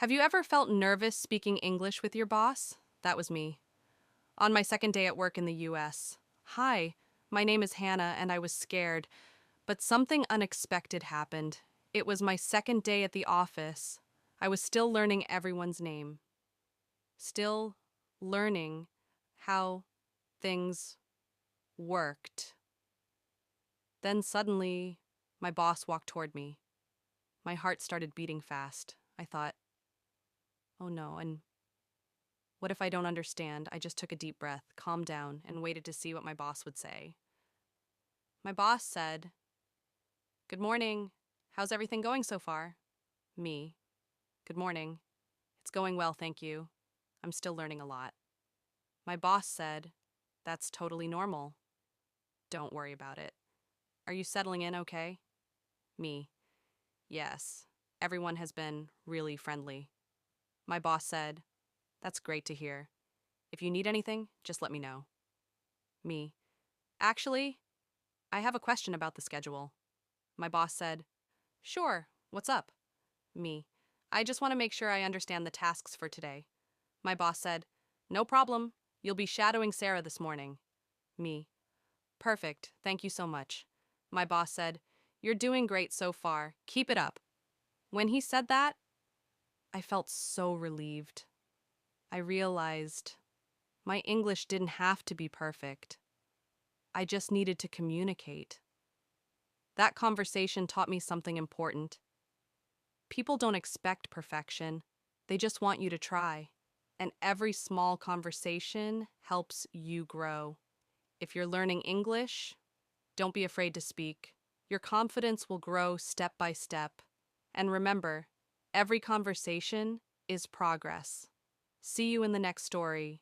Have you ever felt nervous speaking English with your boss? That was me. On my second day at work in the US. Hi, my name is Hannah, and I was scared, but something unexpected happened. It was my second day at the office. I was still learning everyone's name. Still learning how things worked. Then suddenly, my boss walked toward me. My heart started beating fast. I thought, oh no, and what if I don't understand? I just took a deep breath, calmed down, and waited to see what my boss would say. My boss said, "Good morning. How's everything going so far?" Me, "Good morning. It's going well, thank you. I'm still learning a lot." My boss said, "That's totally normal. Don't worry about it. Are you settling in okay?" Me, "Yes. Everyone has been really friendly." My boss said, "That's great to hear. If you need anything, just let me know." Me, "Actually, I have a question about the schedule." My boss said, "Sure, what's up?" Me, "I just want to make sure I understand the tasks for today." My boss said, "No problem. You'll be shadowing Sarah this morning." Me, "Perfect, thank you so much." My boss said, "You're doing great so far. Keep it up." When he said that, I felt so relieved. I realized my English didn't have to be perfect. I just needed to communicate. That conversation taught me something important. People don't expect perfection, they just want you to try. And every small conversation helps you grow. If you're learning English, don't be afraid to speak. Your confidence will grow step by step. And remember, every conversation is progress. See you in the next story.